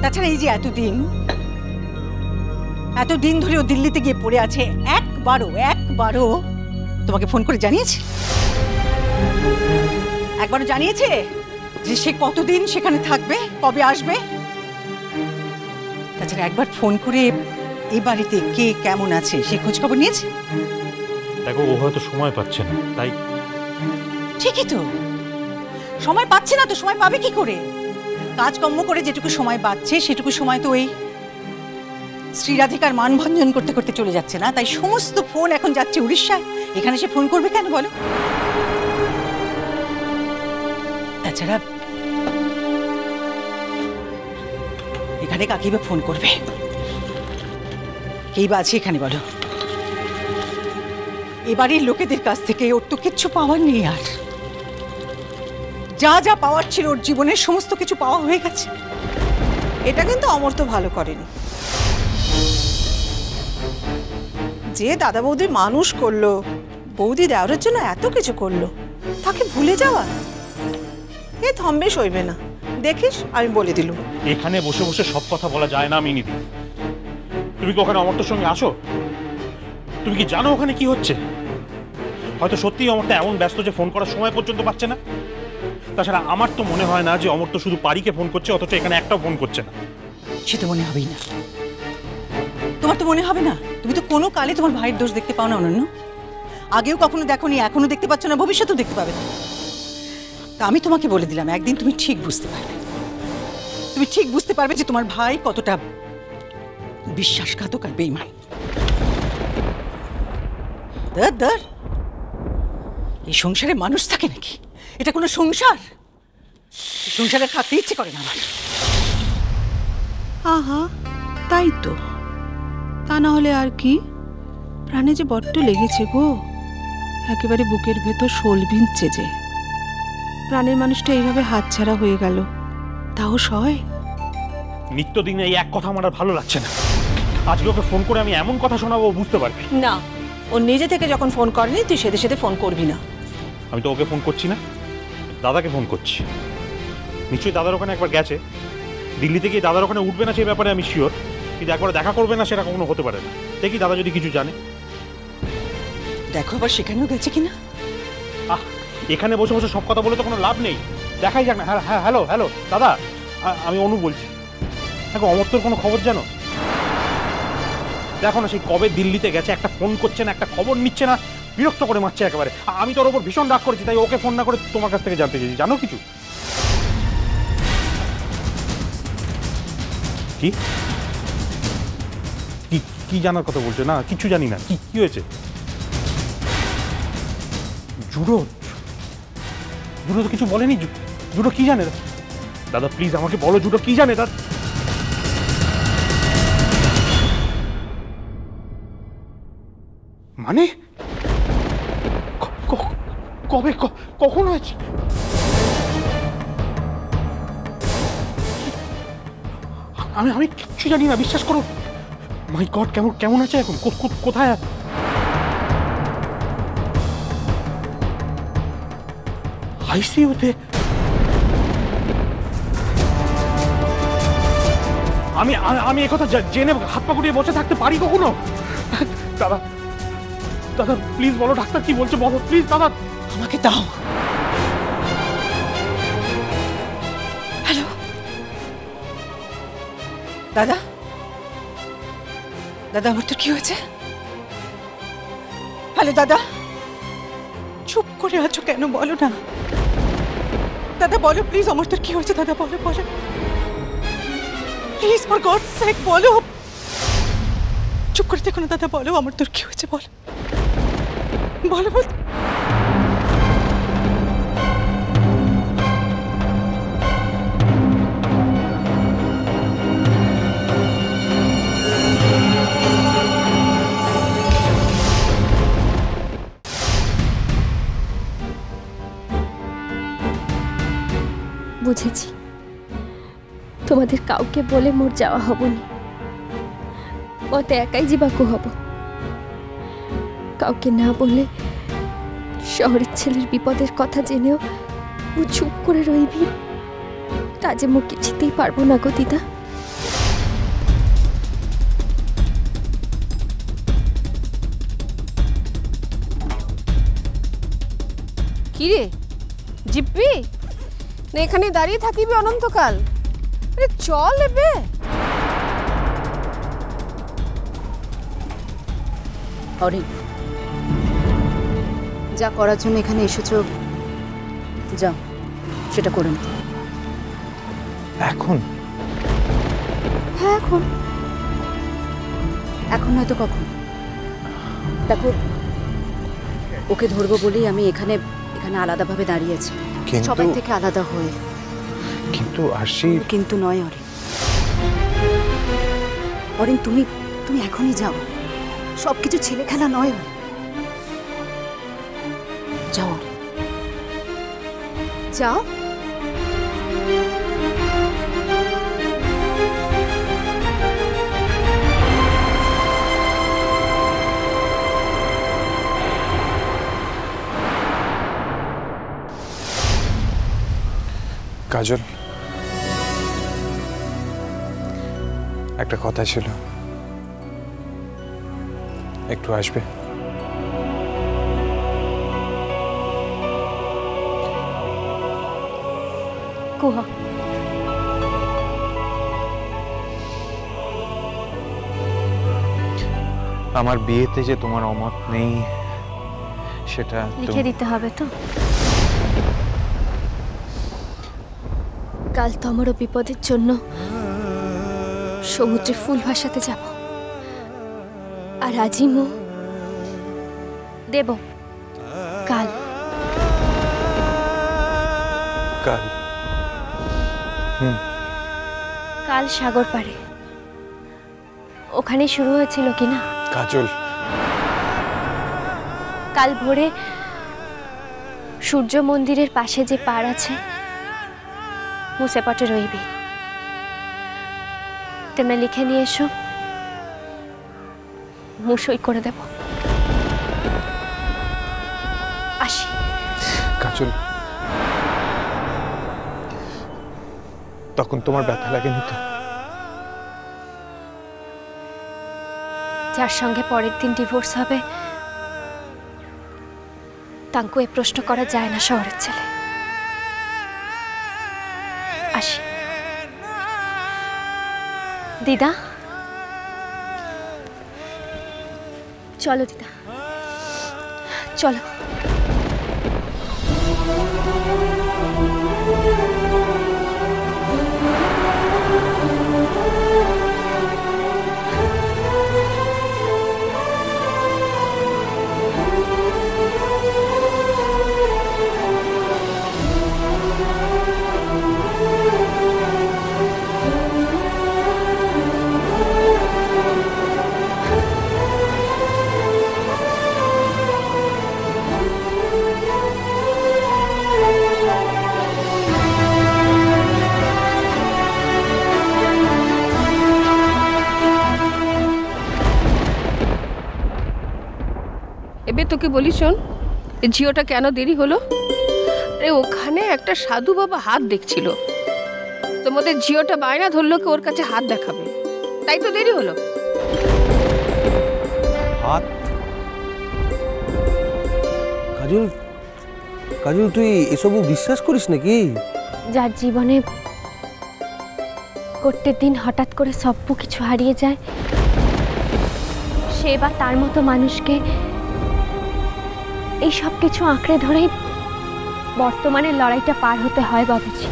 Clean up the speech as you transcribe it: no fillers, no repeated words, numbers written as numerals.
তাছাড়া এই যে এতদিন ধরে ও দিল্লিতে গিয়ে পড়ে আছে, একবারও তোমাকে ফোন করে জানিয়েছে? একবারও জানিয়েছে যে সে কতদিন সেখানে থাকবে, কবে আসবে? তাছাড়া একবার ফোন করে এই বাড়িতে কে কেমন আছে সে খোঁজ খবর নিয়েছে? দেখো, ও হয়তো সময় পাচ্ছে না, তাই। ঠিকই তো, সময় পাচ্ছে না তো সময় পাবে কি করে? কাজকর্ম করে যেটুকু সময় পাচ্ছে সেটুকু সময় তো ওই শ্রীরাধিকার মানভঞ্জন করতে করতে চলে যাচ্ছে না? তাই সমস্ত ফোন এখন যাচ্ছে উড়িষ্যায়। এখানে সে ফোন করবে কেন বলো? তাছাড়া এখানে কাকেই বা ফোন করবে? কেই বা আছে এখানে বলো? এবারের লোকেদের কাছ থেকে ওর তো কিচ্ছু পাওয়ার নেই, আর যা যা পাওয়ার ছিল ওর জীবনের সমস্ত কিছু পাওয়া হয়ে গেছে। এটা কিন্তু অমর তো ভালো করেনি, যে দাদা বৌদি মানুষ করলো, বৌদি দেওয়ার জন্য এত কিছু করলো, তাকে ভুলে যাওয়া এ থম্বে সইবে না। দেখিস, আমি বলে দিলুম। এখানে বসে বসে সব কথা বলা যায় না মিনিদি। তুমি কি ওখানে অমর্তর সঙ্গে আসো? তুমি কি জানো ওখানে কি হচ্ছে? হয়তো সত্যিই অমরটা এমন ব্যস্ত যে ফোন করার সময় পর্যন্ত পাচ্ছে না। তাছাড়া আমার তো মনে হয় না যে অমর তো শুধু পারিকে ফোন করছে, অথচ এখানে একটাও ফোন করছে না। সে তো মনে হবেই না। তোমার তো মনে হবে না? তুমি তো কোনো কালে তোমার ভাইয়ের দোষ দেখতে পাও না অনন্য। আগেও কখনো দেখোনি, এখনো দেখতে পাচ্ছ না, ভবিষ্যতেও দেখতে পাবে না। তা আমি তোমাকে বলে দিলাম, একদিন তুমি ঠিক বুঝতে পারবে। তুমি ঠিক বুঝতে পারবে যে তোমার ভাই কতটা বিশ্বাসঘাতক আর বেঈমান। দর এই সংসারে মানুষ থাকে নাকি? এটা কোনো সংসার? সংসারে থাকতে ইচ্ছে করে না আমার। আহা, তাই তো। তা না হলে আর কি? প্রাণে যে বড্ড লেগেছে গো, একেবারে বুকের ভেতর শোল ভিজছে যে। প্রাণের মানুষটা এইভাবে হাতছাড়া হয়ে গেল, তাও সয়? নিত্যদিন এই এক কথা আমার আর ভালো লাগছে না। আজকে ওকে ফোন করে আমি এমন কথা শোনাবো বুঝতে পারবে না। ও নিজে থেকে যখন ফোন করেনি, তুই সেদে সেদে ফোন করবি না। আমি তো ওকে ফোন করছি না, দাদাকে ফোন করছি। নিশ্চয়ই দাদার ওখানে একবার গেছে। দিল্লিতে গিয়ে দাদার ওখানে উঠবে না সেই ব্যাপারে আমি শিওর, কিন্তু একবার দেখা করবে না সেটা কখনো হতে পারে না। দেখি দাদা যদি কিছু জানে। দেখো আবার সেখানেও গেছে কিনা। এখানে বসে বসে সব কথা বলে তো কোনো লাভ নেই, দেখাই যাক না। হ্যাঁ, হ্যালো দাদা, আমি অনু বলছি। দেখো, অমর্তর কোনো খবর জানো? দেখো না, সেই কবে দিল্লিতে গেছে, একটা ফোন করছে না, একটা খবর নিচ্ছে না, বিরক্ত করে মারছে একেবারে। আমি তোর ওপর ভীষণ রাগ করেছি, তাই ওকে ফোন না করে তোমার কাছ থেকে জানতে চেয়েছি। জানো কিছু? কি জানার কথা বলছো? না, কিছু জানি না। কি হয়েছে? জুডো তো কিছু বলেনি। জুডো কি জানে? দাদা প্লিজ আমাকে বলো, জুডো কি জানে? মানে কবে, কখন হয়েছে? আমি কিচ্ছু জানি না, বিশ্বাস করো। মাই গড, কেমন আছে এখন? কোথায়? আইসিইউতে? আমি একথা জেনে হাত পা গুটিয়ে বসে থাকতে পারি কখনো? দাদা প্লিজ বলো, ডাক্তার কি বলছে বলো প্লিজ। দাদা আমাকে দাও। হ্যালো দাদা, আমার তো কি হয়েছে? হ্যালো দাদা, চুপ করে আছো কেন? বলো না দাদা, বলো প্লিজ, আমার তোর কি হয়েছে? দাদা বলো প্লিজ, ফর গডস সেক বলো। চুপ করে দেখো না দাদা, বলো আমার তোর কি হয়েছে? বলো। বুঝেছি, তোমাদের কাউকে বলে মোর যাওয়া হবনি। মতে একাই জীবাকু হব। কাউকে না বলে শহরের ছেলের বিপদের কথা জেনেও ও চুপ করে রইবি, তা যে মুখ কিছুতেই পারবো না গো দিদা। কি রে জিপবি না এখানে দাঁড়িয়ে থাকিবি অনন্তকাল? আরে চল এবে। অরিন, যা করার জন্য এখানে এসেছো যাও, সেটা করে নিতে। এখন? হ্যাঁ এখন, এখন নয়তো কখন? দেখো, ওকে ধরবো বলেই আমি এখানে আলাদাভাবে দাঁড়িয়েছি, সবাই থেকে আলাদা হয়ে। কিন্তু আরশি। কিন্তু নয় অরিন, অরিন তুমি এখনই যাও, সবকিছু ছেলে খেলা নয় অরিন, যাও অরিন, যাও। কাজল, একটা কথা ছিল, একটু আসবে? কুহ। আমার বিয়েতে যে তোমার অমত নেই সেটা লিখে দিতে হবে তো? কাল তো আমারও বিপদের জন্য সমুদ্রে ফুল ভাসাতে যাব, আর আজই মো দেব। কাল কাল কাল সাগর পাড়ে, ওখানে শুরু হয়েছিল কিনা? কাজল, কাল ভোরে সূর্য মন্দিরের পাশে যে পাড় আছে মুসেপটে রইবি, তোমরা লিখে নিয়ে এসো, মু সই করে দেব। আসি। কাজল, তখন তোমার ব্যথা লাগেনি তো? যার সঙ্গে পরের দিন ডিভোর্স হবে তাঙ্কু এ প্রশ্ন করা যায় না, শহরের ছেলে। আসি। দিদা চলো, দিদা চলো। এবে তোকে বলি শোন, এই ঝিওটা কেন দেরি হলো? আরে ওখানে একটা সাধু বাবা হাত দেখছিল, তোমাদের ঝিওটা বায়না ধরলো কি ওর কাছে হাত দেখাবে, তাই তো দেরি হলো। হাত? কাজল, কাজল তুই এসবও বিশ্বাস করিস নাকি? যার জীবনে প্রত্যেক দিন হঠাৎ করে সব কিছু হারিয়ে যায়, সে বা তার মতো মানুষকে এই সব কিছু আঁকড়ে ধরেই বর্তমানে লড়াইটা পার হতে হয় বাবুজি।